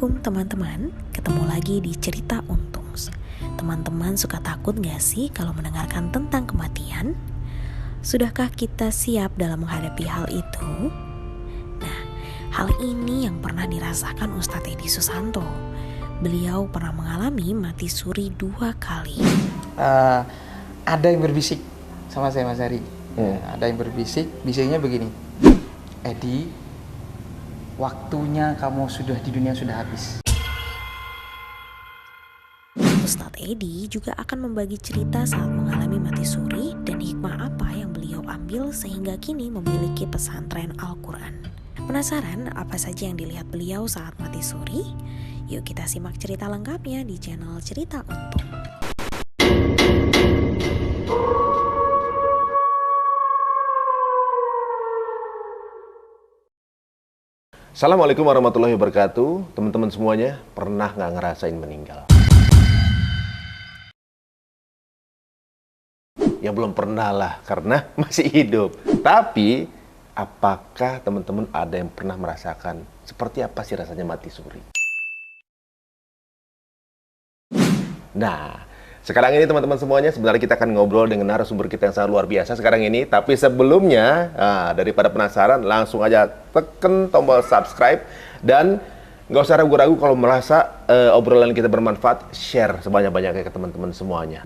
Assalamualaikum teman-teman, ketemu lagi di Cerita Untungs. Teman-teman suka takut gak sih kalau mendengarkan tentang kematian? Sudahkah kita siap dalam menghadapi hal itu? Nah, hal ini yang pernah dirasakan Ustadz Edi Susanto. Beliau pernah mengalami mati suri 2 kali. Ada yang berbisik sama saya, Mas Ari. Ada yang berbisik, bisiknya begini. Edi, waktunya kamu sudah di dunia sudah habis. Ustadz Edi juga akan membagi cerita saat mengalami mati suri dan hikmah apa yang beliau ambil sehingga kini memiliki pesantren Al-Quran. Penasaran apa saja yang dilihat beliau saat mati suri? Yuk kita simak cerita lengkapnya di channel Cerita Untung. Assalamualaikum warahmatullahi wabarakatuh. Teman-teman semuanya, pernah nggak ngerasain meninggal? Ya belum pernah lah, karena masih hidup. Tapi, apakah teman-teman ada yang pernah merasakan seperti apa sih rasanya mati suri? Nah, sekarang ini teman-teman semuanya, sebenarnya kita akan ngobrol dengan narasumber kita yang sangat luar biasa sekarang ini. Tapi sebelumnya, daripada penasaran, langsung aja tekan tombol subscribe. Dan nggak usah ragu-ragu kalau merasa obrolan kita bermanfaat, share sebanyak-banyaknya ke teman-teman semuanya.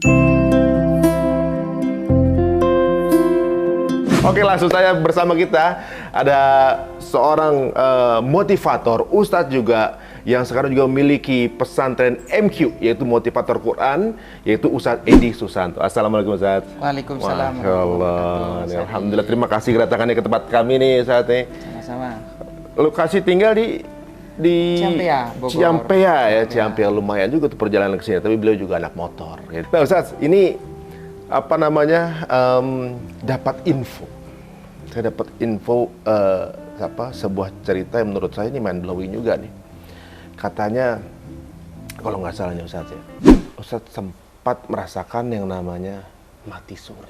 Oke, langsung saja bersama kita ada seorang motivator, ustadz juga, yang sekarang juga memiliki pesantren MQ, yaitu motivator Quran, yaitu Ustadz Edi Susanto. Assalamualaikum Ustadz. Waalaikumsalam. Masya Allah. Alhamdulillah, terima kasih kedatangannya ke tempat kami nih saat ini. Sama-sama. Lokasi tinggal di Ciampea, Bogor. Ciampea ya, Ciampea lumayan juga tuh perjalanan ke sini. Tapi beliau juga anak motor. Nah Ustadz, ini apa namanya? Dapat info. Saya dapat info sebuah cerita yang menurut saya ini mind blowing juga nih. Katanya, kalau nggak salahnya Ustadz ya, Ustadz sempat merasakan yang namanya mati suri.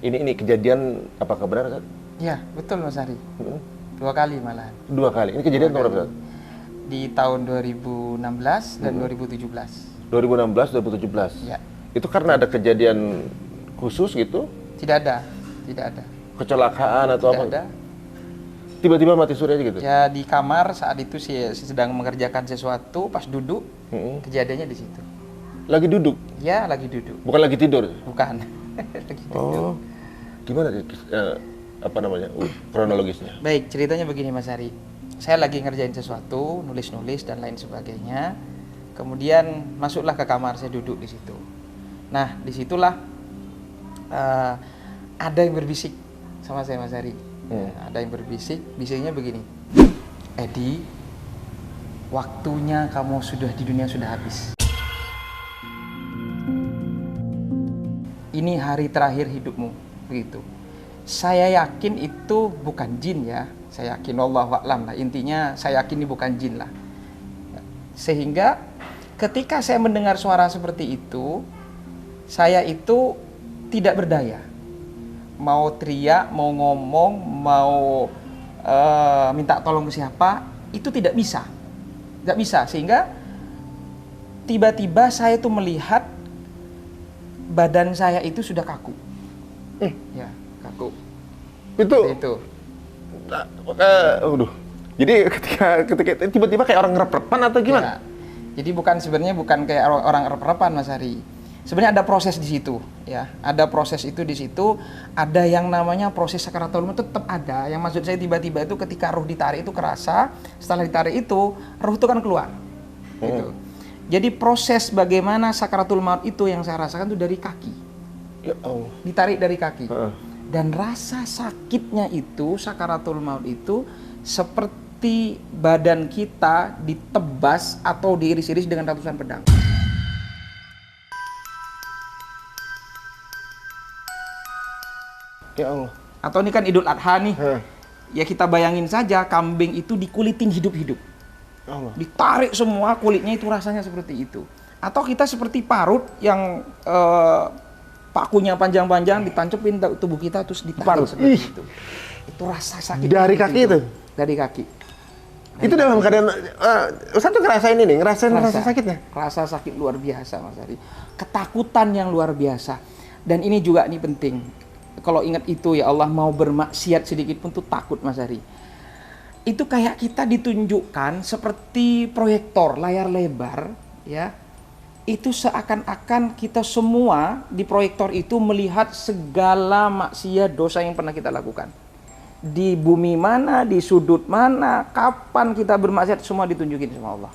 Ini kejadian apakah benar Ustadz? Ya, betul Mas Ari. 2 kali malahan. 2 kali. Ini kejadian tahun berapa Ustadz? Di tahun 2016 dan 2017. 2016, 2017. Ya. Itu karena ada kejadian khusus gitu? Tidak ada. Kecelakaan atau Tidak apa? ada. Tiba-tiba mati suri aja gitu? Ya di kamar saat itu saya sedang mengerjakan sesuatu, pas duduk, kejadiannya di situ. Lagi duduk? Ya, lagi duduk. Bukan lagi tidur? Bukan. Lagi duduk. Oh, gimana apa namanya kronologisnya? Baik, ceritanya begini Mas Ari. Saya lagi ngerjain sesuatu, nulis-nulis dan lain sebagainya. Kemudian masuklah ke kamar, saya duduk di situ. Nah, disitulah ada yang berbisik sama saya Mas Ari. Ada yang berbisik, bisiknya begini. Edi, waktunya kamu sudah di dunia sudah habis. Ini hari terakhir hidupmu, begitu. Saya yakin itu bukan jin ya. Saya yakin wallahu a'lam lah. Intinya saya yakin ini bukan jin lah. Sehingga ketika saya mendengar suara seperti itu, saya itu tidak berdaya. Mau teriak, mau ngomong, mau minta tolong ke siapa, itu tidak bisa. Tidak bisa, sehingga tiba-tiba saya itu melihat badan saya itu sudah kaku. Ya, kaku. Itu. Jadi ketika tiba-tiba kayak orang ngerep-repan atau gimana? Ya. Jadi sebenarnya bukan kayak orang ngerep-repan Mas Ari. Sebenarnya ada proses di situ, ya. Ada proses itu di situ. Ada yang namanya proses sakaratul maut tetap ada. Yang maksud saya tiba-tiba itu ketika ruh ditarik itu kerasa. Setelah ditarik itu, ruh itu kan keluar. Gitu. Jadi proses bagaimana sakaratul maut itu yang saya rasakan itu dari kaki. Ya Allah. Ditarik dari kaki. Dan rasa sakitnya itu, sakaratul maut itu seperti badan kita ditebas atau diiris-iris dengan ratusan pedang. Ya Allah. Atau ini kan Idul Adha nih. Ya kita bayangin saja kambing itu dikulitin hidup-hidup. Allah. Ditarik semua kulitnya itu rasanya seperti itu. Atau kita seperti parut yang pakunya panjang-panjang ditancepin tubuh kita terus ditarik seperti itu. Itu rasa sakit. Dari kaki itu? Dari kaki. Itu dalam keadaan, Ustaz tuh ngerasain rasa sakitnya? Rasa sakit luar biasa Mas Ari. Ketakutan yang luar biasa. Dan ini juga nih penting. Kalau ingat itu ya Allah, mau bermaksiat sedikit pun tuh takut Mas Ari. Itu kayak kita ditunjukkan seperti proyektor layar lebar ya. Itu seakan-akan kita semua di proyektor itu melihat segala maksiat dosa yang pernah kita lakukan. Di bumi mana, di sudut mana, kapan kita bermaksiat, semua ditunjukin sama Allah.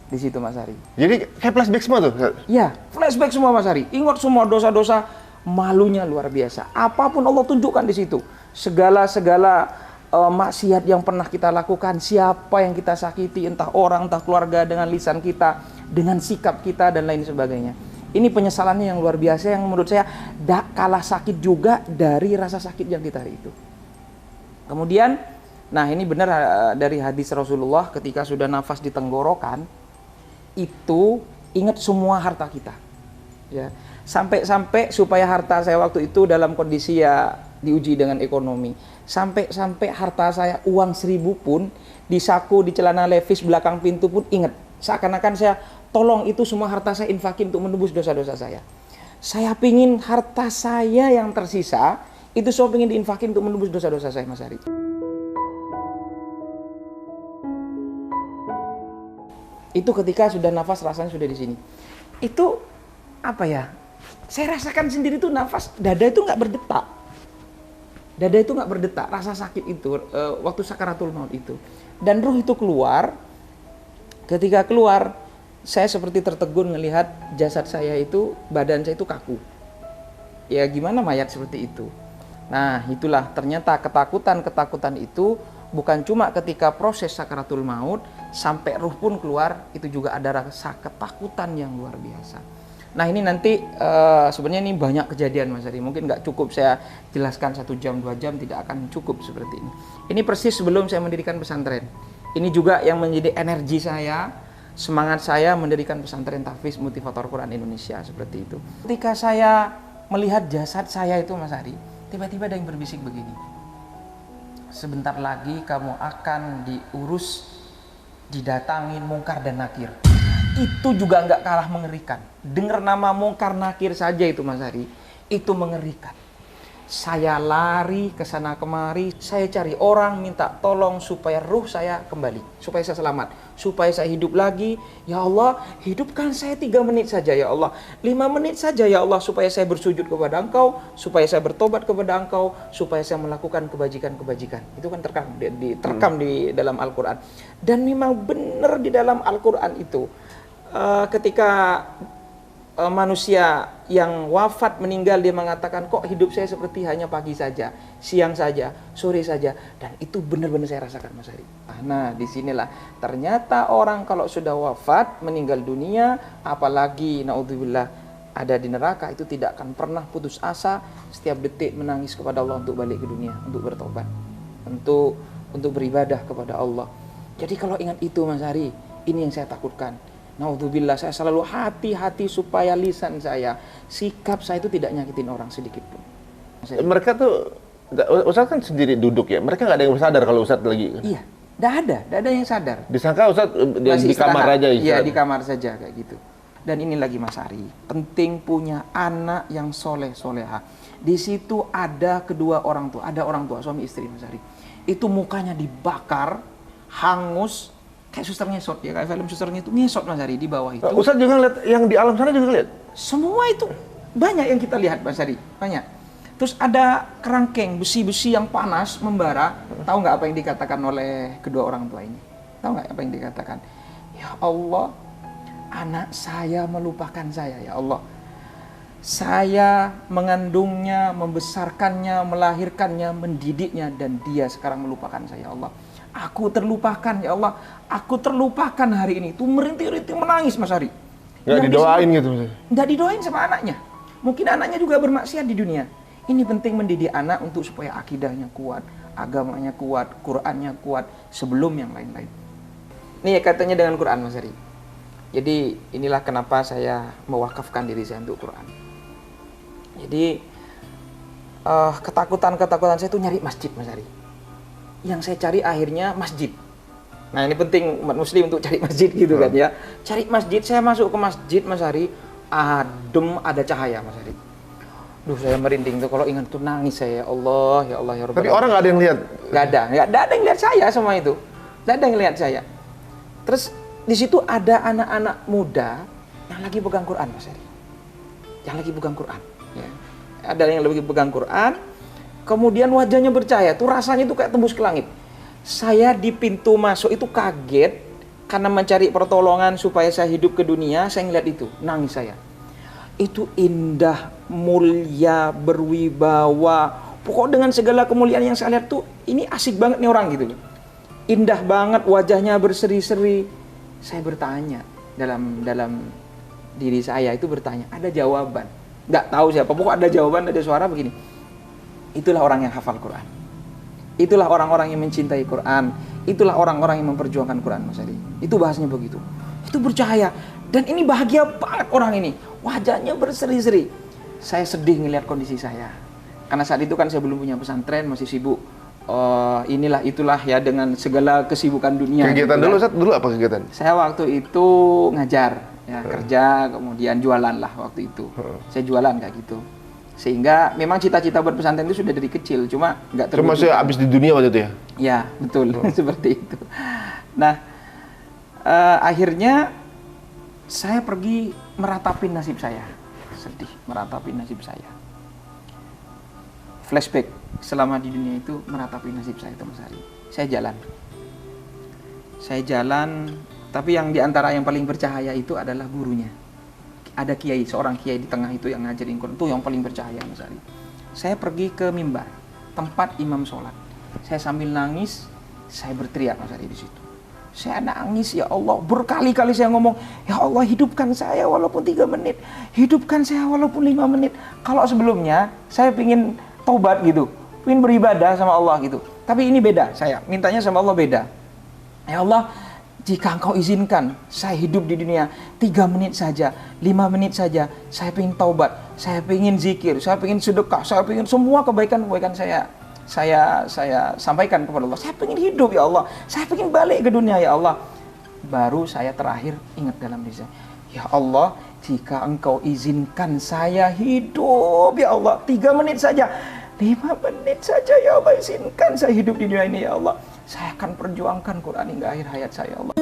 Di situ Mas Ari. Jadi kayak flashback semua tuh? Ya, flashback semua Mas Ari. Ingat semua dosa-dosa, malunya luar biasa. Apapun Allah tunjukkan di situ. Segala maksiat yang pernah kita lakukan, siapa yang kita sakiti, entah orang, entah keluarga, dengan lisan kita, dengan sikap kita, dan lain sebagainya. Ini penyesalannya yang luar biasa, yang menurut saya tak kalah sakit juga dari rasa sakit yang kita hari itu. Kemudian, nah ini benar dari hadis Rasulullah, ketika sudah nafas di tenggorokan, itu ingat semua harta kita. Ya, sampai supaya harta saya waktu itu dalam kondisi ya diuji dengan ekonomi. Sampai harta saya uang 1.000 pun di saku, di celana levis belakang pintu pun ingat. Seakan-akan saya tolong itu semua harta saya infakin untuk menebus dosa-dosa saya. Saya pingin harta saya yang tersisa itu semua pengen diinfakin untuk menebus dosa-dosa saya Mas Ari. Itu ketika sudah nafas rasanya sudah di sini. Itu apa ya? Saya rasakan sendiri tuh nafas dada itu nggak berdetak. Dada itu nggak berdetak, rasa sakit itu waktu sakaratul maut itu. Dan ruh itu keluar. Ketika keluar, saya seperti tertegun melihat jasad saya itu, badan saya itu kaku. Ya gimana mayat seperti itu? Nah itulah ternyata ketakutan itu bukan cuma ketika proses sakaratul maut, sampai ruh pun keluar, itu juga ada rasa ketakutan yang luar biasa. Nah ini nanti sebenarnya ini banyak kejadian Mas Ari, mungkin nggak cukup saya jelaskan 1 jam 2 jam, tidak akan cukup seperti ini. Ini persis sebelum saya mendirikan pesantren. Ini juga yang menjadi energi saya, semangat saya mendirikan pesantren Tahfiz Motivator Quran Indonesia, seperti itu. Ketika saya melihat jasad saya itu Mas Ari, tiba-tiba ada yang berbisik begini. Sebentar lagi kamu akan diurus, didatangin mungkar dan nakir. Itu juga nggak kalah mengerikan. Dengar nama mungkar nakir saja itu Mas Ari, itu mengerikan. Saya lari ke sana kemari, saya cari orang minta tolong supaya ruh saya kembali, supaya saya selamat, supaya saya hidup lagi. Ya Allah, hidupkan saya 3 menit saja ya Allah, 5 menit saja ya Allah, supaya saya bersujud kepada Engkau, supaya saya bertobat kepada Engkau, supaya saya melakukan kebajikan-kebajikan. Itu kan terekam di dalam Al-Quran. Dan memang benar di dalam Al-Quran itu, ketika manusia yang wafat meninggal, dia mengatakan kok hidup saya seperti hanya pagi saja, siang saja, sore saja, dan itu benar-benar saya rasakan Mas Ari. Nah disinilah ternyata orang kalau sudah wafat meninggal dunia, apalagi naudzubillah ada di neraka, itu tidak akan pernah putus asa, setiap detik menangis kepada Allah untuk balik ke dunia, untuk bertobat, untuk beribadah kepada Allah. Jadi kalau ingat itu Mas Ari, ini yang saya takutkan. Naudzubillah, saya selalu hati-hati supaya lisan saya, sikap saya itu tidak nyakitin orang sedikit pun. Mereka tuh, Ustaz kan sendiri duduk ya, mereka nggak ada yang sadar kalau Ustaz lagi? Iya, nggak ada yang sadar. Disangka Ustaz di kamar aja? Iya, di kamar saja kayak gitu. Dan ini lagi Mas Ari, penting punya anak yang soleh-soleha. Di situ ada kedua orang tua, ada orang tua, suami istri Mas Ari. Itu mukanya dibakar, hangus, kayak suster ngesot ya, kayak film susternya itu ngesot Mas Ari di bawah itu. Ustaz juga lihat yang di alam sana juga lihat? Semua itu banyak yang kita lihat Mas Ari, banyak. Terus ada kerangkeng, besi-besi yang panas membara. Tahu nggak apa yang dikatakan oleh kedua orang tua ini? Tahu nggak apa yang dikatakan? Ya Allah, anak saya melupakan saya ya Allah. Saya mengandungnya, membesarkannya, melahirkannya, mendidiknya, dan dia sekarang melupakan saya ya Allah. Aku terlupakan ya Allah, aku terlupakan hari ini. Itu merintih-rintih menangis Mas Ari. Nggak didoain gitu? Nggak didoain sama anaknya. Mungkin anaknya juga bermaksiat di dunia. Ini penting mendidik anak untuk supaya akidahnya kuat, agamanya kuat, Qur'annya kuat sebelum yang lain-lain. Ini ya katanya dengan Qur'an Mas Ari. Jadi inilah kenapa saya mewakafkan diri saya untuk Qur'an. Jadi ketakutan saya itu nyari masjid Mas Ari. yang saya cari akhirnya masjid. Nah ini penting umat muslim untuk cari masjid gitu kan ya. Cari masjid, saya masuk ke masjid Mas Ari, adem, ada cahaya Mas Ari. Duh saya merinding tuh kalau ingat tuh nangis saya, ya Allah ya Allah ya Rabbal. Tapi orang nggak ada yang lihat? Nggak ada yang lihat saya sama itu. Nggak ada yang lihat saya. Terus di situ ada anak-anak muda yang lagi pegang Quran Mas Ari. Yang lagi pegang Quran. Ya. Ada yang lagi pegang Quran. Kemudian wajahnya bercahaya, tuh rasanya tuh kayak tembus ke langit. Saya di pintu masuk itu kaget karena mencari pertolongan supaya saya hidup ke dunia. Saya ngeliat itu, nangis saya. Itu indah, mulia, berwibawa. Pokok dengan segala kemuliaan yang saya lihat tuh, ini asik banget nih orang gitu. Indah banget, wajahnya berseri-seri. Saya bertanya dalam diri saya itu bertanya, ada jawaban. Nggak tahu siapa, pokok ada jawaban, ada suara begini. Itulah orang yang hafal Quran. Itulah orang-orang yang mencintai Quran. Itulah orang-orang yang memperjuangkan Quran Mas Ari. Itu bahasanya begitu. Itu bercahaya. Dan ini bahagia banget orang ini. Wajahnya berseri-seri. Saya sedih ngelihat kondisi saya. Karena saat itu kan saya belum punya pesantren, masih sibuk. Inilah itulah ya dengan segala kesibukan dunia. Kegiatan gitu dulu, kan. dulu apa kegiatan? Saya waktu itu ngajar, ya, kerja, kemudian jualan lah waktu itu. Saya jualan kayak gitu. Sehingga memang cita-cita buat pesantren itu sudah dari kecil, cuma nggak terwujud. Cuma saya habis di dunia waktu itu ya? Ya, betul. Seperti itu. Nah, akhirnya saya pergi meratapi nasib saya. Sedih, meratapi nasib saya. Flashback, selama di dunia itu meratapi nasib saya, Mas Ari. Saya jalan, tapi yang diantara yang paling bercahaya itu adalah gurunya. Ada kiai, seorang kiai di tengah itu yang ngajarin Quran, itu yang paling bercahaya Mas Ari. Saya pergi ke mimbar, tempat imam sholat. Saya sambil nangis, saya berteriak Mas Ari di situ. Saya nangis, ya Allah, berkali-kali saya ngomong, ya Allah hidupkan saya walaupun 3 menit, hidupkan saya walaupun 5 menit. Kalau sebelumnya saya pingin taubat gitu, pingin beribadah sama Allah gitu. Tapi ini beda, saya mintanya sama Allah beda. Ya Allah, jika Engkau izinkan saya hidup di dunia 3 menit saja, 5 menit saja, saya ingin taubat, saya ingin zikir, saya ingin sedekah, saya ingin semua kebaikan-kebaikan saya sampaikan kepada Allah. Saya ingin hidup ya Allah, saya ingin balik ke dunia ya Allah. Baru saya terakhir ingat dalam diri saya, ya Allah, jika Engkau izinkan saya hidup ya Allah 3 menit saja, 5 menit saja ya Allah, izinkan saya hidup di dunia ini ya Allah. Saya akan perjuangkan Quran hingga akhir hayat saya, Allah.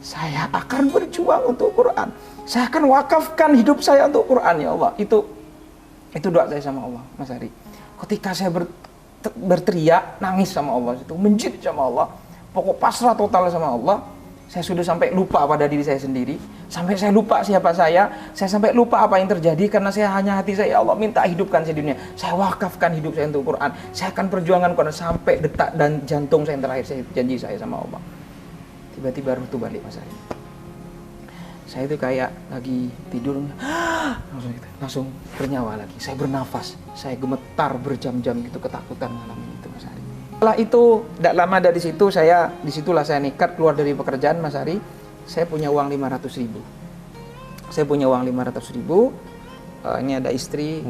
Saya akan berjuang untuk Quran. Saya akan wakafkan hidup saya untuk Quran, ya Allah. Itu doa saya sama Allah, Mas Ari. Ketika saya berteriak, nangis sama Allah, itu menjerit sama Allah, pokok pasrah total sama Allah. Saya sudah sampai lupa pada diri saya sendiri, sampai saya lupa siapa saya sampai lupa apa yang terjadi karena saya hanya hati saya, ya Allah minta hidupkan saya di dunia. Saya wakafkan hidup saya untuk Quran. Saya akan perjuangkan Quran sampai detak dan jantung saya yang terakhir, saya janji saya sama Allah. Tiba-tiba ruh itu balik Mas Ari. Saya itu kayak lagi tidur, langsung bernyawa lagi. Saya bernafas, saya gemetar berjam-jam gitu, ketakutan ngalamin itu Mas Ari. Setelah itu, tidak lama dari situ, disitulah saya nekat keluar dari pekerjaan Mas Ari. Saya punya uang 500.000. Saya punya uang 500.000. Ini ada istri.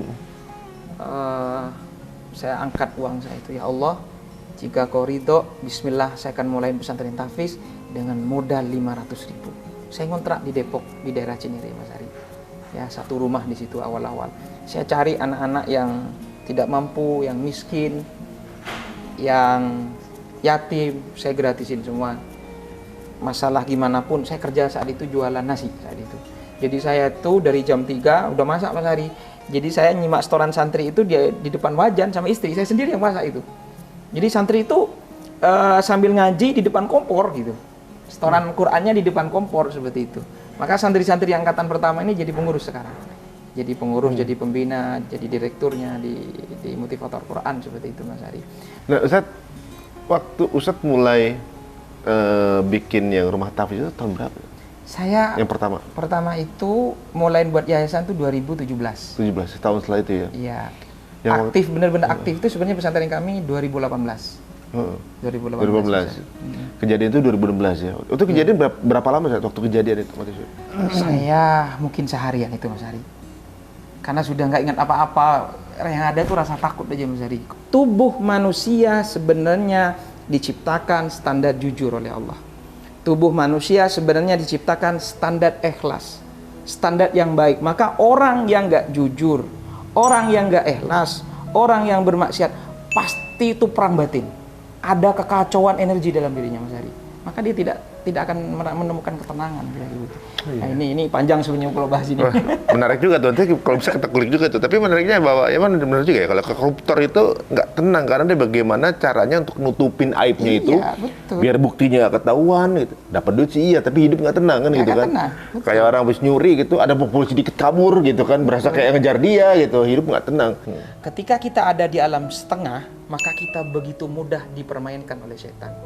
Saya angkat uang saya itu, ya Allah, jika Kau ridho, Bismillah, saya akan mulai pesantren tahfiz dengan modal 500.000. Saya ngontrak di Depok, di daerah Cinere Mas Ari. Ya, satu rumah di situ awal-awal. Saya cari anak-anak yang tidak mampu, yang miskin, yang yatim, saya gratisin semua. Masalah gimana pun, saya kerja saat itu jualan nasi saat itu. Jadi saya tuh dari jam 3 udah masak Mas Ari. Jadi saya nyimak setoran santri itu dia di depan wajan sama istri, saya sendiri yang masak itu. Jadi santri itu sambil ngaji di depan kompor gitu. Setoran Qur'annya di depan kompor seperti itu. Maka santri-santri angkatan pertama ini jadi pengurus sekarang. Jadi pengurus, jadi pembina, jadi direkturnya di Motivator Quran seperti itu Mas Ari. Nah Ustadz, waktu Ustadz mulai bikin yang rumah tahfiz itu tahun berapa? Saya yang pertama itu mulai buat yayasan itu 2017. 17 tahun setelah itu ya? Iya. Yang aktif, benar-benar aktif itu sebenarnya pesantren kami 2018. 2018. Kejadian itu 2016 ya. Itu kejadian berapa lama Ustadz waktu kejadian itu? Saya mungkin seharian itu Mas Ari. Karena sudah nggak ingat apa-apa, yang ada tuh rasa takut aja Mas Ari. Tubuh manusia sebenarnya diciptakan standar jujur oleh Allah. Tubuh manusia sebenarnya diciptakan standar ikhlas, standar yang baik. Maka orang yang nggak jujur, orang yang nggak ikhlas, orang yang bermaksiat, pasti itu perang batin. Ada kekacauan energi dalam dirinya Mas Ari. Maka dia tidak akan menemukan ketenangan gitu. Iya. Nah, ini panjang sebenarnya kalau bahas ini. Wah, menarik juga tuh. Nanti kalau bisa kita kulik juga tuh. Tapi menariknya bahwa ya benar juga ya, kalau koruptor itu nggak tenang karena dia bagaimana caranya untuk nutupin aibnya Iya, itu, betul. biar buktinya nggak ketahuan gitu. Dapat duit sih iya, tapi hidup nggak tenang kan gitu kan. tenang, betul. Kayak orang habis nyuri gitu, ada polisi dikit kabur gitu kan, berasa kayak ngejar dia gitu, hidup nggak tenang. Ketika kita ada di alam setengah, maka kita begitu mudah dipermainkan oleh setan.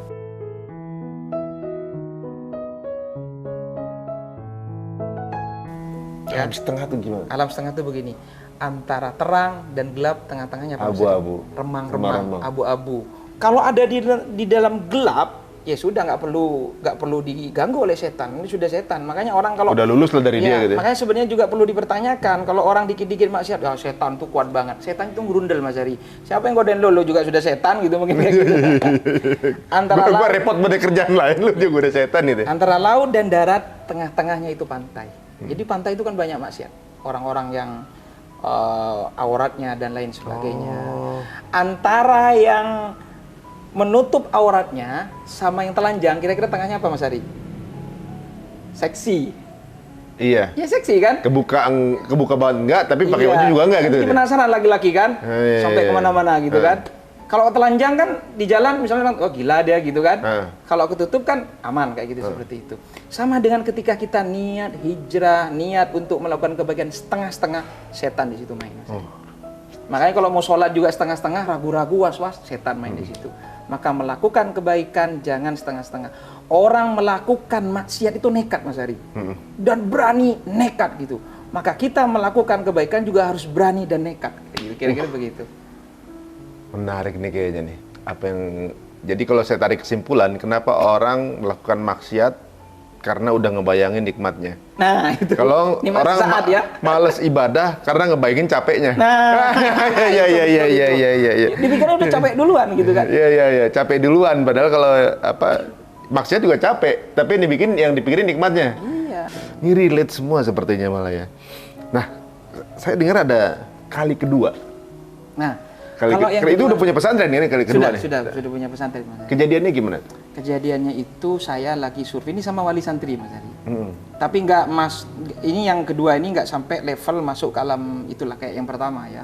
Alam setengah tuh gimana? Alam setengah itu begini, antara terang dan gelap, tengah-tengahnya apa? Abu-abu. Remang-remang, abu-abu. Kalau ada di dalam gelap, ya sudah nggak perlu diganggu oleh setan. Ini sudah setan. Makanya orang kalau Udah lulus lah dari dia gitu ya? Makanya sebenarnya juga perlu dipertanyakan. Kalau orang dikit-dikit maksiat, ya setan tuh kuat banget. Setan itu ngerundel Mas Ari. Siapa yang godain lo juga sudah setan gitu mungkin kayak gitu. Antara Gua repot pada kerjaan lain, lu juga udah setan gitu. Antara laut dan darat, tengah-tengahnya itu pantai. Jadi pantai itu kan banyak maksiat. Orang-orang yang auratnya dan lain sebagainya. Antara yang menutup auratnya sama yang telanjang, kira-kira tengahnya apa Mas Ari? Seksi. Iya. Ya seksi kan? Kebuka banget enggak, tapi pakai baju juga enggak gitu. Jadi penasaran laki-laki kan? Iya, Sampai iya, kemana-mana gitu kan? Kalau telanjang kan di jalan misalnya orang, oh gila dia gitu kan? Kalau ketutup kan aman kayak gitu seperti itu. Sama dengan ketika kita niat hijrah, niat untuk melakukan kebaikan setengah-setengah, setan di situ main. Makanya kalau mau sholat juga setengah-setengah, ragu-ragu, was-was, setan main di situ. Maka melakukan kebaikan jangan setengah-setengah. Orang melakukan maksiat itu nekat Mas Ari. Dan berani nekat gitu. Maka kita melakukan kebaikan juga harus berani dan nekat. Kira-kira begitu. Menarik nih kayaknya nih. Jadi kalau saya tarik kesimpulan, kenapa orang melakukan maksiat karena udah ngebayangin nikmatnya. Nah, itu. Kalau Nikmat orang sesaat, ya. males ibadah karena ngebayangin capeknya. Nah, iya. dipikirnya udah capek duluan gitu kan. Iya, capek duluan. Padahal kalau maksiat juga capek, tapi yang dipikirin nikmatnya. Iya. Ini relate semua sepertinya malah ya. Nah, saya dengar ada kali kedua. Nah, Kalau yang itu kedua, udah punya pesantren ini kali kedua nih. Sudah punya pesantren Mas Ari. Kejadiannya gimana? Kejadiannya itu saya lagi survei ini sama wali santri Mas Ari. Tapi nggak ini yang kedua ini nggak sampai level masuk ke alam itulah kayak yang pertama ya.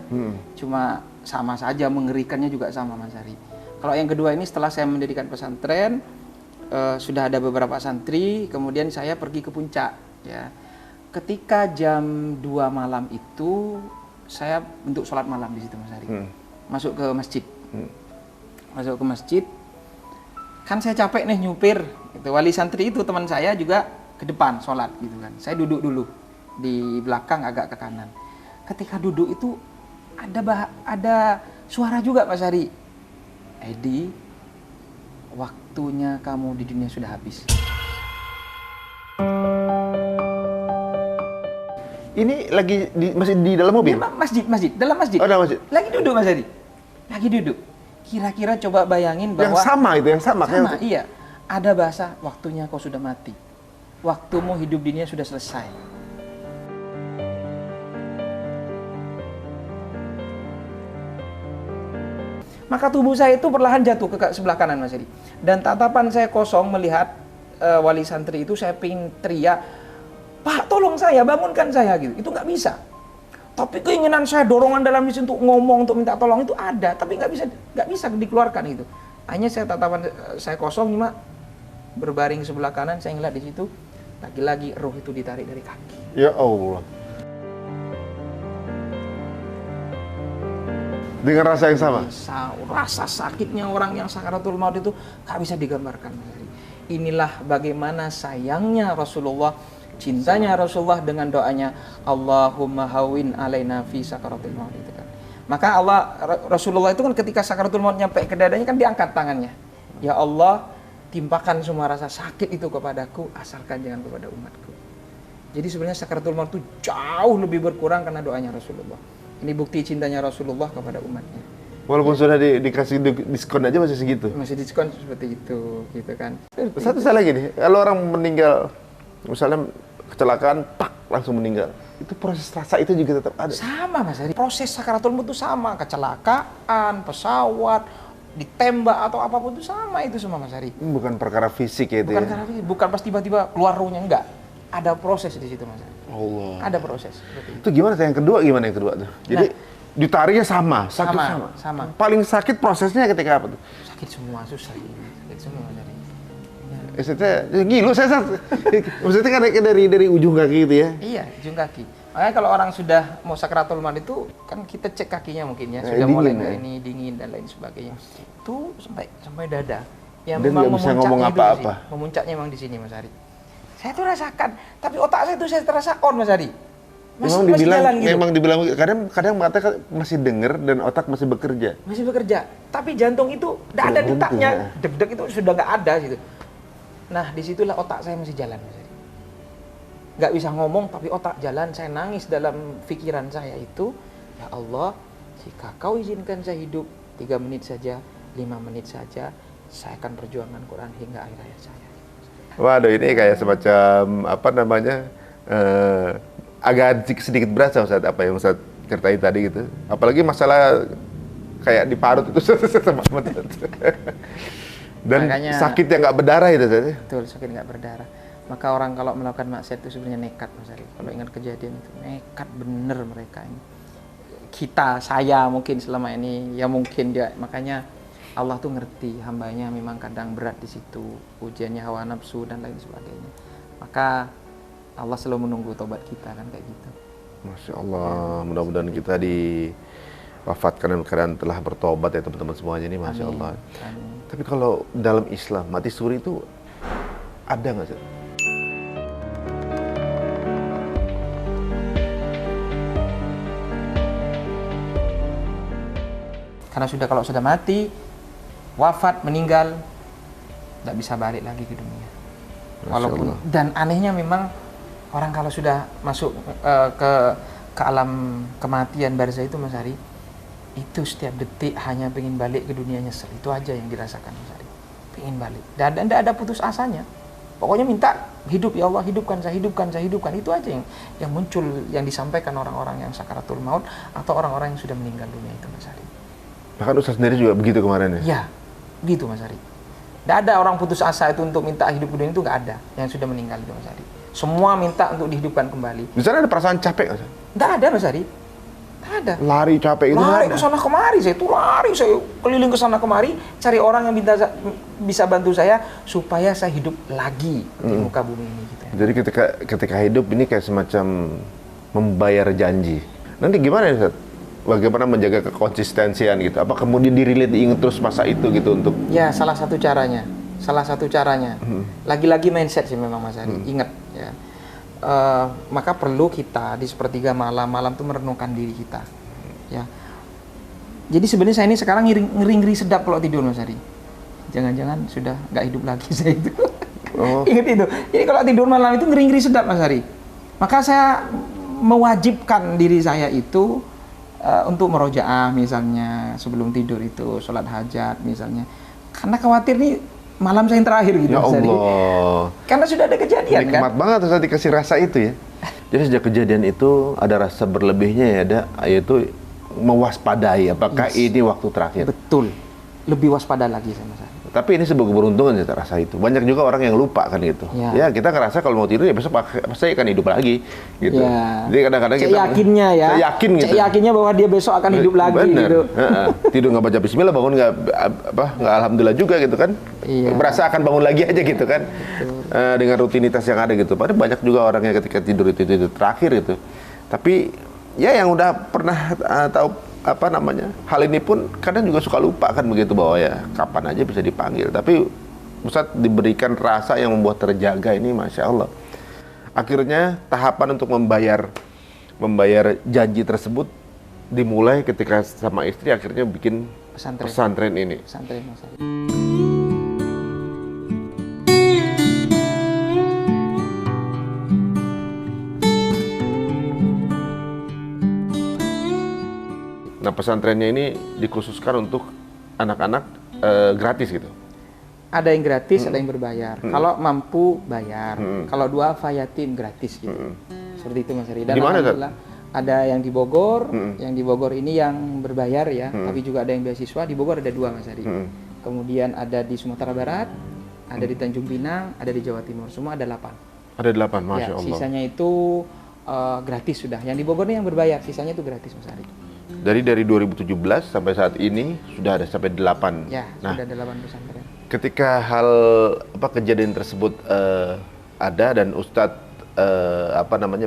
Cuma sama saja mengerikannya juga sama Mas Ari. Kalau yang kedua ini setelah saya mendirikan pesantren, sudah ada beberapa santri, kemudian saya pergi ke puncak ya. Ketika jam 2 malam itu saya untuk sholat malam di situ Mas Ari. Masuk ke masjid. Masuk ke masjid. Kan saya capek nih nyupir. Itu wali santri itu teman saya juga ke depan sholat gitu kan. Saya duduk dulu di belakang agak ke kanan. Ketika duduk itu ada suara juga Mas Ari. Edi, waktunya kamu di dunia sudah habis. Ini lagi masih di dalam mobil? Masjid, dalam masjid. Oh, dalam masjid. Lagi duduk Mas Ari. Lagi duduk. Kira-kira coba bayangin bahwa yang sama sama, iya. Ada bahasa waktunya kau sudah mati. Waktumu hidup di dunia sudah selesai. Maka tubuh saya itu perlahan jatuh ke sebelah kanan Mas Ari. Dan tatapan saya kosong melihat wali santri itu, saya pengen teriak, "Pak, tolong saya, bangunkan saya," gitu. Itu nggak bisa. Tapi keinginan saya, dorongan dalam diri untuk ngomong, untuk minta tolong itu ada, tapi nggak bisa dikeluarkan itu. Hanya tatapan saya kosong, cuma berbaring sebelah kanan, saya ngeliat di situ, lagi-lagi roh itu ditarik dari kaki. Ya Allah. Dengan rasa yang sama? Rasa sakitnya orang yang sakaratul maut itu nggak bisa digambarkan. Inilah bagaimana sayangnya Rasulullah, cintanya Rasulullah dengan doanya Allahumma hawin alaina fi sakaratul maut itu kan. Maka Rasulullah itu kan ketika sakaratul maut nyampe ke dadanya kan diangkat tangannya. Ya Allah, timpakan semua rasa sakit itu kepadaku, asalkan jangan kepada umatku. Jadi sebenarnya sakaratul maut itu jauh lebih berkurang karena doanya Rasulullah. Ini bukti cintanya Rasulullah kepada umatnya. Walaupun sudah dikasih diskon aja masih segitu. Masih diskon seperti itu, gitu kan. Satu salah gini, kalau orang meninggal, misalnya kecelakaan, tak langsung meninggal. Itu proses rasa itu juga tetap ada. Sama Mas Ari, proses sakaratul maut itu sama, kecelakaan, pesawat, ditembak atau apapun itu sama itu semua Mas Ari. Bukan perkara fisik ya itu Bukan ya? karena fisik, bukan pas tiba-tiba keluar ruhnya, enggak. Ada proses di situ Mas Ari. Allah. Ada proses seperti itu. Itu gimana tuh yang kedua tuh? Jadi ditariknya sama, sakit sama. Paling sakit prosesnya ketika apa tuh? Sakit semua, susah ini. Sakit semua Mas Ari. Maksudnya ngilu saya maksudnya kan dari ujung kaki gitu ya? Iya, ujung kaki. Makanya kalau orang sudah mau sakaratul maut itu kan kita cek kakinya mungkin ya, sudah dingin, mulai ya? ini dingin dan lain sebagainya. Itu sampai dada. Yang Dan memang nggak bisa memuncaknya ngomong itu apa-apa. sih. Memuncaknya memang di sini Mas Ari. Saya tuh rasakan, tapi otak saya tuh saya terasa on Mas Ari. Masih jalan gitu. Memang dibilang kadang mata kan masih denger dan otak masih bekerja. Masih bekerja, tapi jantung itu udah ada Berhenti, detaknya, ya. deg-deg itu sudah nggak ada gitu. Nah disitulah otak saya masih jalan Mas Ari. Nggak bisa ngomong tapi otak jalan, saya nangis dalam pikiran saya itu, ya Allah, jika kau izinkan saya hidup 3 menit saja, 5 menit saja, saya akan perjuangkan Quran hingga akhir hayat saya. Waduh, ini kayak semacam apa namanya agak sedikit berat Ustaz, apa yang Ustaz ceritain tadi gitu. Apalagi masalah kayak di parut itu sama dan Makanya, sakit yang nggak berdarah itu Ustaz. Betul, sakit nggak berdarah. Maka orang kalau melakukan maksiat itu sebenarnya nekat Mas Ari. Kalau ingat kejadian itu, nekat bener mereka ini. Saya mungkin selama ini, ya mungkin dia, makanya Allah tuh ngerti hambanya memang kadang berat di situ, ujiannya hawa nafsu dan lain sebagainya. Maka Allah selalu menunggu tobat kita kan kayak gitu. Masya Allah, mudah-mudahan kita diwafatkan dalam keadaan telah bertobat ya teman-teman semuanya ini, Masya Amin. Allah. Amin. Tapi kalau dalam Islam, mati suri itu ada nggak sih? Karena kalau sudah mati, wafat, meninggal, nggak bisa balik lagi ke dunia. Masya Walaupun Allah. dan anehnya memang orang kalau sudah masuk ke alam kematian barzah itu Mas Ari, itu setiap detik hanya pengen balik ke dunia nyesel. Itu aja yang dirasakan Mas Ari. Pengen balik. Dan tidak ada putus asanya. Pokoknya minta hidup, ya Allah hidupkan saya, hidupkan saya, hidupkan. Itu aja yang muncul, yang disampaikan orang-orang yang sakaratul maut atau orang-orang yang sudah meninggal dunia itu Mas Ari. Bahkan Ustaz sendiri juga begitu kemarin ya? Ya, gitu Mas Ari. Tidak ada orang putus asa itu untuk minta hidup dunia itu, nggak ada yang sudah meninggal itu Mas Ari. Semua minta untuk dihidupkan kembali. Di sana ada perasaan capek nggak sih? Nggak ada Mas Ari. Nggak ada. Lari capek itu nggak Lari ada? ke sana kemari, saya keliling ke sana kemari, cari orang yang bisa bantu saya supaya saya hidup lagi di muka bumi ini. Gitu ya. Jadi ketika hidup ini kayak semacam membayar janji. Nanti gimana ya Ustaz? Bagaimana menjaga kekonsistensian gitu? Apa kemudian di-relate diingat terus masa itu gitu untuk? Ya, salah satu caranya. Lagi-lagi mindset sih memang Mas Ari. Ingat ya. Maka perlu kita di sepertiga malam itu merenungkan diri kita. Ya. Jadi sebenarnya saya ini sekarang ngeri sedap kalau tidur Mas Ari. Jangan-jangan sudah nggak hidup lagi saya itu. Oh. Ingat itu. Jadi kalau tidur malam itu ngeri sedap Mas Ari. Maka saya mewajibkan diri saya itu untuk merojaah misalnya sebelum tidur itu, sholat hajat misalnya. Karena khawatir nih malam saya yang terakhir gitu Ya Mas Ari. Allah. Karena sudah ada kejadian kan. Nikmat banget Ustaz dikasih rasa itu ya. Jadi sejak kejadian itu ada rasa berlebihnya ya, yaitu mewaspadai apakah ini waktu terakhir. Betul. Lebih waspada lagi saya Mas Ari. Tapi ini sebuah keberuntungan ya rasa itu. Banyak juga orang yang lupa kan gitu. Ya. Ya kita ngerasa kalau mau tidur ya besok pasti akan hidup lagi gitu. Ya. Jadi kadang-kadang kita yakinnya ya. saya yakin gitu. Cek yakinnya bahwa dia besok akan hidup lagi Bener. gitu. Tidur nggak baca bismillah, bangun nggak alhamdulillah juga gitu kan. Iya. Berasa akan bangun lagi aja gitu kan. Dengan rutinitas yang ada gitu. Padahal banyak juga orang yang ketika tidur itu terakhir gitu. Tapi ya yang udah pernah tahu apa namanya, hal ini pun kadang juga suka lupa kan begitu, bahwa ya kapan aja bisa dipanggil. Tapi Ustadz diberikan rasa yang membuat terjaga ini, Masya Allah. Akhirnya tahapan untuk membayar janji tersebut dimulai ketika sama istri akhirnya bikin pesantren ini. Pesantren Mas Ari. pesantrennya ini dikhususkan untuk anak-anak gratis gitu. Ada yang gratis, ada yang berbayar. Kalau mampu bayar. Kalau duafa yatim gratis gitu. Seperti itu Mas Ari. Dan Di mana, alhamdulillah ada yang di Bogor, yang di Bogor ini yang berbayar ya, tapi juga ada yang beasiswa. Di Bogor ada 2 Mas Ari. Kemudian ada di Sumatera Barat, ada di Tanjung Pinang, ada di Jawa Timur. Semua ada 8. Ada 8, Masya Allah. Sisanya itu gratis sudah. Yang di Bogor ini yang berbayar, sisanya itu gratis Mas Ari. Dari 2017 sampai saat ini sudah ada sampai 8. Ya, Nah, sudah ada 8 pesantren. ketika hal kejadian tersebut ada dan Ustadz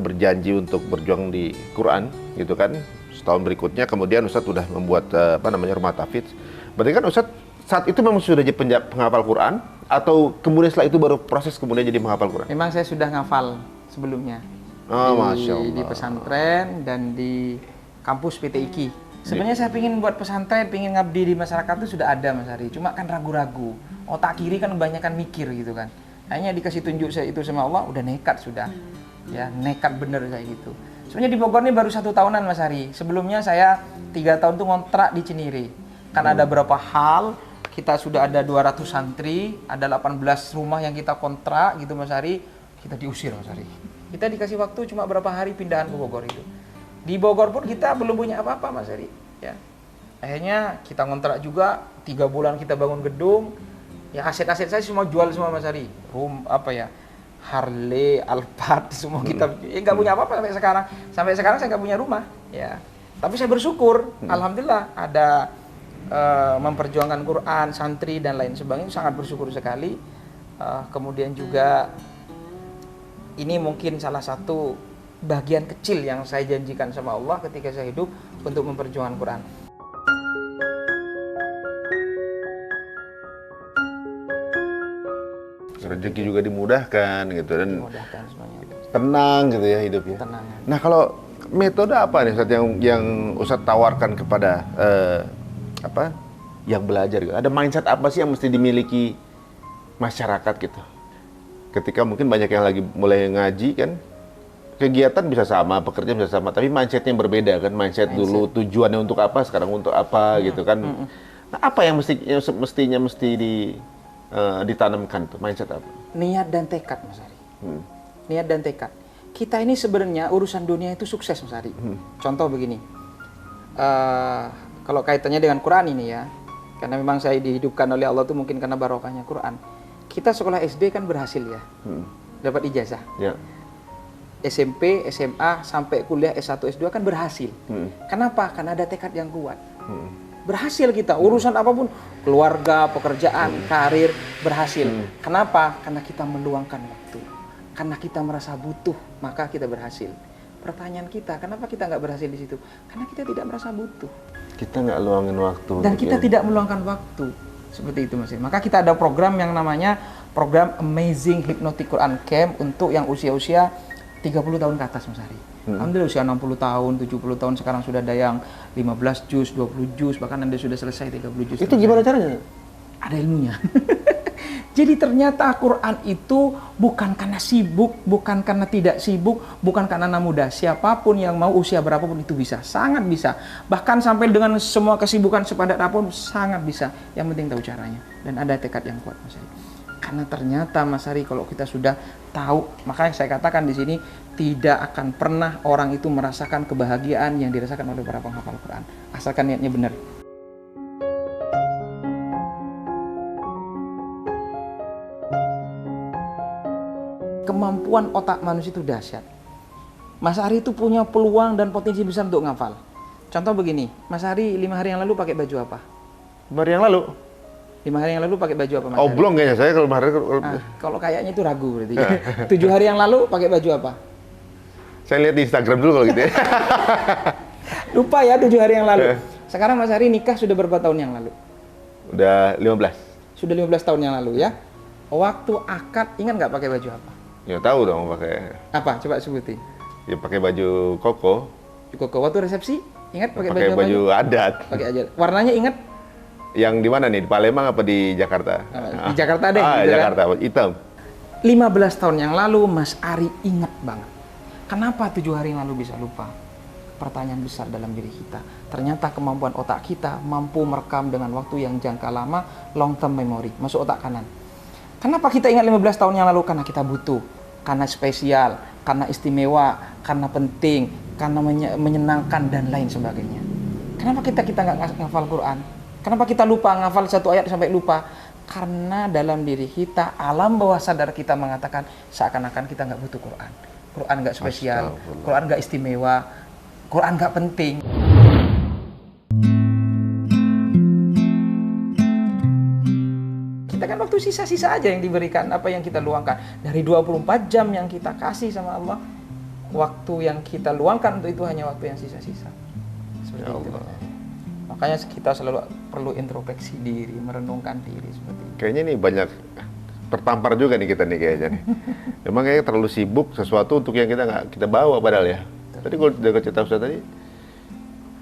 berjanji untuk berjuang di Quran gitu kan, setahun berikutnya kemudian Ustadz sudah membuat rumah tahfidz. Berarti kan Ustadz saat itu memang sudah jadi penghafal Quran atau kemudian setelah itu baru proses kemudian jadi menghafal Quran? Memang saya sudah ngafal sebelumnya. Oh, Masya Allah. Di pesantren dan di kampus PT IKI. Sebenarnya saya pingin buat pesantren, pingin ngabdi di masyarakat itu sudah ada Mas Ari. Cuma kan ragu-ragu. Otak kiri kan kebanyakan mikir gitu kan. Akhirnya dikasih tunjuk saya itu sama Allah, udah nekat sudah. Ya, nekat bener kayak gitu. Sebenarnya di Bogor ini baru 1 tahunan Mas Ari. Sebelumnya saya 3 tahun tuh ngontrak di Cinere. Kan ada beberapa hal, kita sudah ada 200 santri, ada 18 rumah yang kita kontrak gitu Mas Ari. Kita diusir Mas Ari. Kita dikasih waktu cuma berapa hari pindahan ke Bogor itu. Di Bogor pun kita belum punya apa-apa Mas Ari. Ya. Akhirnya kita ngontrak juga, 3 bulan kita bangun gedung. Ya aset-aset saya semua jual semua Mas Ari. Harley, Alphard, semua kita nggak punya apa-apa sampai sekarang. Sampai sekarang saya nggak punya rumah. Ya. Tapi saya bersyukur, alhamdulillah ada memperjuangkan Quran, santri dan lain sebagainya, sangat bersyukur sekali. Kemudian juga ini mungkin salah satu bagian kecil yang saya janjikan sama Allah ketika saya hidup untuk memperjuangkan Quran. Rezeki juga dimudahkan gitu dan Dimudahkan semuanya. tenang gitu ya hidupnya. Tenang. Nah, kalau metode apa nih Ustadz yang Ustadz tawarkan kepada yang belajar gitu? Ada mindset apa sih yang mesti dimiliki masyarakat gitu? Ketika mungkin banyak yang lagi mulai ngaji kan, kegiatan bisa sama, pekerjaan bisa sama, tapi mindsetnya yang berbeda kan. Mindset dulu tujuannya untuk apa, sekarang untuk apa gitu kan. Nah, apa yang mestinya ditanamkan tuh, mindset apa? Niat dan tekad Mas Ari. Niat dan tekad. Kita ini sebenarnya urusan dunia itu sukses Mas Ari. Contoh begini, kalau kaitannya dengan Quran ini ya, karena memang saya dihidupkan oleh Allah tuh mungkin karena barokahnya Quran. Kita sekolah SD kan berhasil ya, dapat ijazah. Ya. SMP, SMA, sampai kuliah S1, S2 kan berhasil. Kenapa? Karena ada tekad yang kuat. Berhasil kita, urusan apapun, keluarga, pekerjaan, karir, berhasil. Kenapa? Karena kita meluangkan waktu. Karena kita merasa butuh, maka kita berhasil. Pertanyaan kita, kenapa kita nggak berhasil di situ? Karena kita tidak merasa butuh. Kita nggak luangin waktu. Dan kita tidak meluangkan waktu. Seperti itu Mas. Maka kita ada program yang namanya program Amazing Hypnotic Quran Camp untuk yang usia-usia 30 tahun ke atas Mas Ari. Alhamdulillah usia 60 tahun, 70 tahun sekarang sudah ada yang 15 juz, 20 juz, bahkan Anda sudah selesai 30 juz. Itu gimana caranya? Ada ilmunya. Jadi ternyata Quran itu bukan karena sibuk, bukan karena tidak sibuk, bukan karena anak muda. Siapapun yang mau usia berapapun itu bisa, sangat bisa. Bahkan sampai dengan semua kesibukan sepadat apapun sangat bisa. Yang penting tahu caranya dan ada tekad yang kuat Mas Ari. Karena ternyata Mas Ari kalau kita sudah tahu, makanya saya katakan di sini tidak akan pernah orang itu merasakan kebahagiaan yang dirasakan oleh para penghafal Quran. Asalkan niatnya benar. Kemampuan otak manusia itu dahsyat. Mas Ari itu punya peluang dan potensi besar untuk ngafal. Contoh begini, Mas Ari 5 hari yang lalu pakai baju apa? 5 hari yang lalu? 5 hari yang lalu pakai baju apa Mas Ari? Oblong kayaknya saya kalau kemarin. Kalau kayaknya itu ragu berarti. 7 hari yang lalu pakai baju apa? Saya lihat di Instagram dulu kalau gitu ya. Lupa ya 7 hari yang lalu. Sekarang Mas Ari nikah sudah berapa tahun yang lalu? Udah 15. Sudah 15 tahun yang lalu ya. Waktu akad ingat nggak pakai baju apa? Ya tahu dong pakai. Apa? Coba sebutin. Ya pakai baju koko. Koko waktu resepsi ingat pakai Pakai baju baju apa? adat. Pakai aja. Warnanya ingat? Yang di mana nih? Di Palembang apa di Jakarta? Di Jakarta deh. Ah, gitu kan? Jakarta, hitam. 15 tahun yang lalu Mas Ari ingat banget. Kenapa 7 hari yang lalu bisa lupa? pertanyaan besar dalam diri kita. Ternyata kemampuan otak kita mampu merekam dengan waktu yang jangka lama, long term memory, masuk otak kanan. Kenapa kita ingat 15 tahun yang lalu? Karena kita butuh, karena spesial, karena istimewa, karena penting, karena menyenangkan dan lain sebagainya. Kenapa kita nggak ngafal Quran? Kenapa kita lupa ngafal satu ayat sampai lupa? Karena dalam diri kita, alam bawah sadar kita mengatakan seakan-akan kita nggak butuh Quran. Quran nggak spesial, Quran nggak istimewa, Quran nggak penting. Kita kan waktu sisa-sisa aja yang diberikan, apa yang kita luangkan. Dari 24 jam yang kita kasih sama Allah, waktu yang kita luangkan untuk itu hanya waktu yang sisa-sisa. Seperti Ya itu. Allah. Makanya kita selalu perlu introspeksi diri, merenungkan diri seperti itu. Kayaknya nih banyak tertampar juga nih kita nih kayaknya nih. Memang kayaknya terlalu sibuk sesuatu untuk yang kita nggak kita bawa padahal ya. Tadi kalau dekat cerita Ustaz tadi,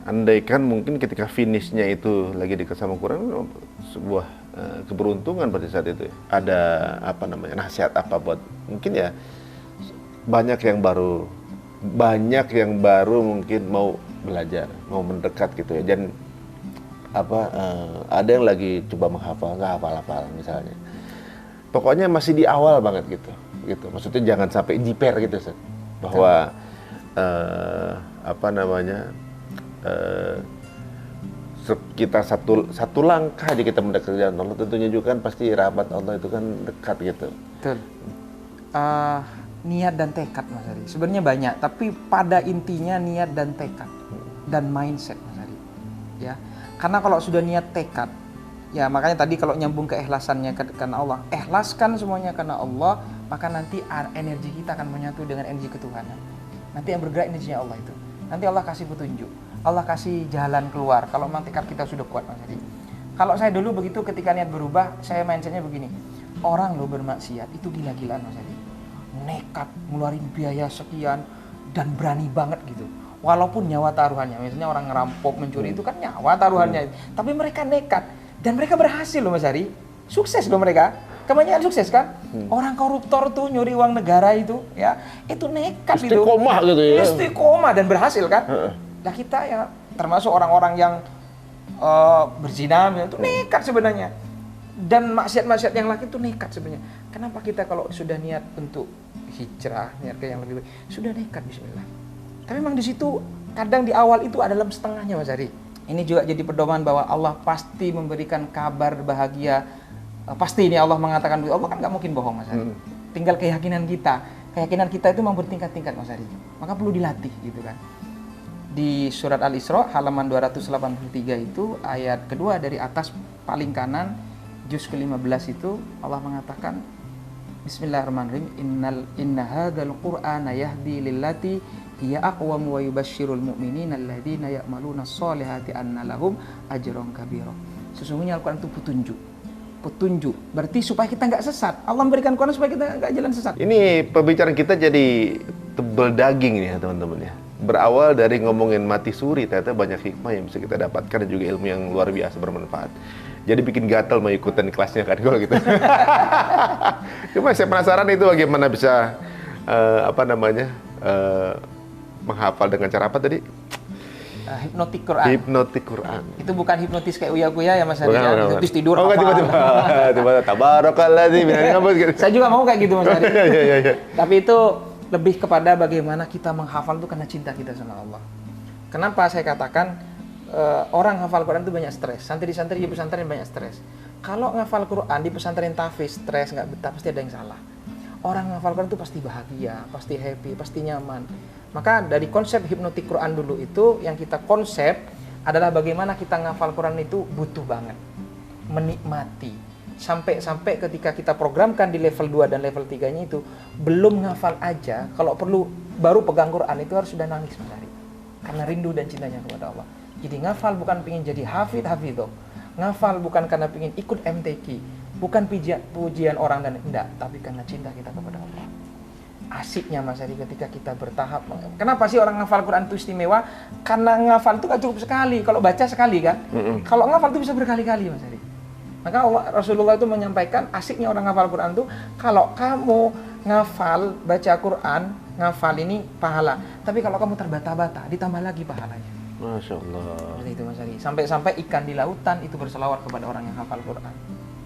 andaikan mungkin ketika finishnya itu lagi dekat sama Quran, sebuah keberuntungan pada saat itu. Ada apa namanya nasihat apa buat mungkin ya banyak yang baru mungkin mau belajar, mau mendekat gitu ya. Dan ada yang lagi coba menghafal, nggak hafal-hafal misalnya. Pokoknya masih di awal banget gitu. Maksudnya jangan sampai jiper gitu, Ustaz. Bahwa kita satu langkah aja kita mendekat dengan Allah, tentunya juga kan pasti rahmat Allah itu kan dekat gitu. Betul. Niat dan tekad, Mas Ari. Sebenarnya banyak, tapi pada intinya niat dan tekad dan mindset, Mas Ari. Ya. Karena kalau sudah niat tekad, ya makanya tadi kalau nyambung keikhlasannya karena Allah, ikhlaskan semuanya karena Allah, maka nanti energi kita akan menyatu dengan energi ketuhanan. Nanti yang bergerak energinya Allah itu. Nanti Allah kasih petunjuk, Allah kasih jalan keluar. Kalau memang tekad kita sudah kuat, Mas Adi. Kalau saya dulu begitu, ketika niat berubah, saya mindsetnya begini. Orang lo bermaksiat itu gila-gilaan, Mas Adi. Nekat ngeluarin biaya sekian dan berani banget gitu. Walaupun nyawa taruhannya, misalnya orang ngerampok, mencuri itu kan nyawa taruhannya. Tapi mereka nekat dan mereka berhasil loh, Mas Ari. Sukses loh mereka. Kebanyakan sukses kan? Orang koruptor tuh nyuri uang negara itu, ya, itu nekat itu. Istiqomah gitu ya. Istiqomah dan berhasil kan? Nah kita ya termasuk orang-orang yang berzina itu nekat sebenarnya. Dan maksiat-maksiat yang laki itu nekat sebenarnya. Kenapa kita kalau sudah niat untuk hijrah, niat ke yang lebih baik, sudah nekat bismillah. Tapi memang di situ kadang di awal itu ada dalam setengahnya, Mas Ari. Ini juga jadi pedoman bahwa Allah pasti memberikan kabar bahagia. Pasti ini Allah mengatakan, Allah kan nggak mungkin bohong, Mas Ari. Tinggal keyakinan kita. Keyakinan kita itu memang bertingkat-tingkat, Mas Ari. Maka perlu dilatih gitu kan. Di surat Al-Isra halaman 283 itu ayat kedua dari atas paling kanan juz ke-15 itu Allah mengatakan Bismillahirrahmanirrahim, inna hadzal qur'ana yahdi lillati hiya aqwam wa yubasysyirul mu'minina alladziina ya'maluna sholihati anna lahum ajran kabira. Sesungguhnya Al-Qur'an itu petunjuk. Berarti supaya kita nggak sesat. Allah memberikan Quran supaya kita nggak jalan sesat. Ini pembicaraan kita jadi tebel daging nih ya teman-teman ya. Berawal dari ngomongin mati suri, ternyata banyak hikmah yang bisa kita dapatkan dan juga ilmu yang luar biasa bermanfaat. Jadi bikin gatal mau ikutan kelasnya kan kalau gitu. Cuma saya penasaran itu bagaimana bisa menghafal dengan cara apa tadi? Hipnotik Quran. Hipnotik Quran. Itu bukan hipnotis kayak uya-kuya ya Mas Ari. Hipnotis tidur. Oh, tiba-tiba tabarakalladzi gitu. Saya juga mau kayak gitu Mas Ari. Iya. Tapi itu lebih kepada bagaimana kita menghafal itu karena cinta kita sama Allah. Kenapa saya katakan orang hafal Quran itu banyak stres. Santri-santri di pesantren banyak stres. Kalau ngafal Quran di pesantren tahfiz stres nggak betah, pasti ada yang salah. Orang ngafal Quran itu pasti bahagia, pasti happy, pasti nyaman. Maka dari konsep hipnotik Quran dulu itu yang kita konsep adalah bagaimana kita ngafal Quran itu butuh banget, menikmati. Sampai ketika kita programkan di level 2 dan level 3-nya itu belum ngafal aja, kalau perlu baru pegang Quran itu harus sudah nangis Mas Ari. Karena rindu dan cintanya kepada Allah. Jadi ngafal bukan pengen jadi hafidh. Ngafal bukan karena pengen ikut MTQ, bukan pujian orang dan enggak, tapi karena cinta kita kepada Allah. Asiknya Mas Ari ketika kita bertahap. Kenapa sih orang ngafal Quran itu istimewa? Karena ngafal itu gak cukup sekali. Kalau baca sekali kan. Kalau ngafal itu bisa berkali-kali Mas Ari. Maka Rasulullah itu menyampaikan asiknya orang ngafal Quran itu, kalau kamu ngafal baca Quran ngafal ini pahala. Tapi kalau kamu terbata-bata, ditambah lagi pahalanya. Masya Allah. Seperti itu Mas Ari. Sampai-sampai ikan di lautan itu berselawat kepada orang yang hafal Quran.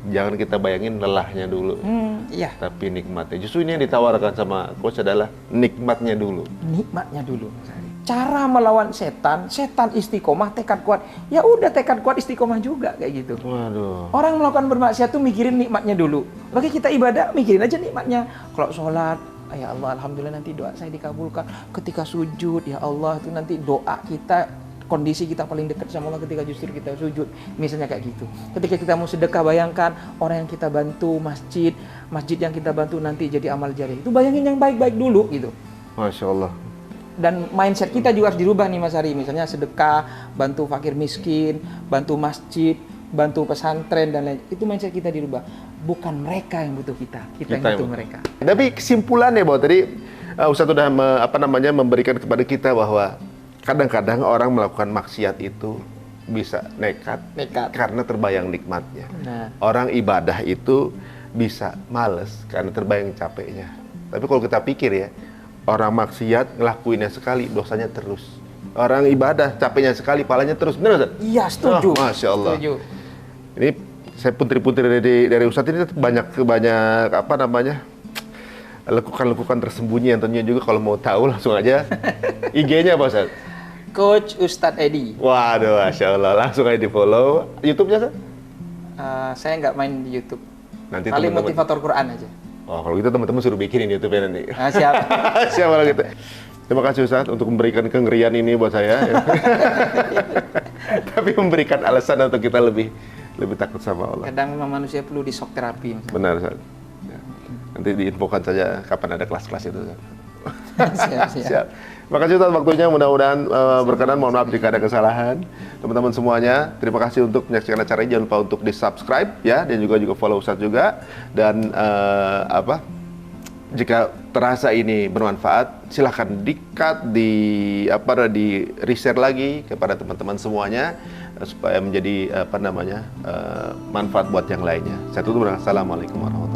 Jangan kita bayangin lelahnya dulu, Iya. tapi nikmatnya. Justru ini yang ditawarkan sama coach adalah nikmatnya dulu. Nikmatnya dulu Mas Ari. Cara melawan setan, setan istiqomah, tekad kuat. Ya udah tekad kuat istiqomah juga kayak gitu. Waduh. Orang melakukan bermaksiat tuh mikirin nikmatnya dulu. Bagi kita ibadah, mikirin aja nikmatnya. Kalau sholat, ya Allah, alhamdulillah nanti doa saya dikabulkan. Ketika sujud, ya Allah, itu nanti doa kita, kondisi kita paling dekat sama Allah ketika justru kita sujud. Misalnya kayak gitu. Ketika kita mau sedekah, bayangkan orang yang kita bantu, masjid yang kita bantu nanti jadi amal jariah. Itu bayangin yang baik-baik dulu gitu. Masya Allah. Dan mindset kita juga harus dirubah nih Mas Ari. Misalnya sedekah, bantu fakir miskin, bantu masjid, bantu pesantren dan lain. Itu mindset kita dirubah. Bukan mereka yang butuh kita yang butuh mereka. Tapi kesimpulannya bahwa tadi Ustadz sudah memberikan kepada kita bahwa kadang-kadang orang melakukan maksiat itu bisa nekat. Karena terbayang nikmatnya. Nah. Orang ibadah itu bisa males karena terbayang capeknya. Tapi kalau kita pikir ya, orang maksiat ngelakuinnya sekali, dosanya terus. Orang ibadah capeknya sekali, pahalanya terus. Benar Ustaz? Iya, setuju. Oh, Masya Allah. Setuju. Ini saya putri-putri dari Ustadz ini banyak lekukan-lekukan tersembunyi yang tentunya juga kalau mau tahu langsung aja IG-nya apa Ustaz? Coach Ustadz Edi. Waduh, Masya Allah. Langsung aja di follow. YouTube-nya Ustaz? Saya nggak main di YouTube. Nanti Paling teman-teman- motivator Quran aja. Oh, kalau gitu teman-teman suruh bikinin YouTube-nya nanti. Siap. Siap kalau gitu. Terima kasih Ustaz untuk memberikan kengerian ini buat saya. Tapi memberikan alasan untuk kita lebih takut sama Allah. Kadang memang manusia perlu di shock terapi. Benar Ustaz. Ya. Nanti diinfokan saja kapan ada kelas-kelas itu Ustaz. Siap. Terima kasih Ustaz waktunya, mudah-mudahan berkenan. Mohon maaf jika ada kesalahan. Teman-teman semuanya, terima kasih untuk menyaksikan acara ini. Jangan lupa untuk di-subscribe ya, dan juga follow Ustaz juga. Dan jika terasa ini bermanfaat, silahkan di-cut, di-reshare lagi kepada teman-teman semuanya supaya menjadi manfaat buat yang lainnya. Saya tutup dengan assalamualaikum warahmatullahi wabarakatuh.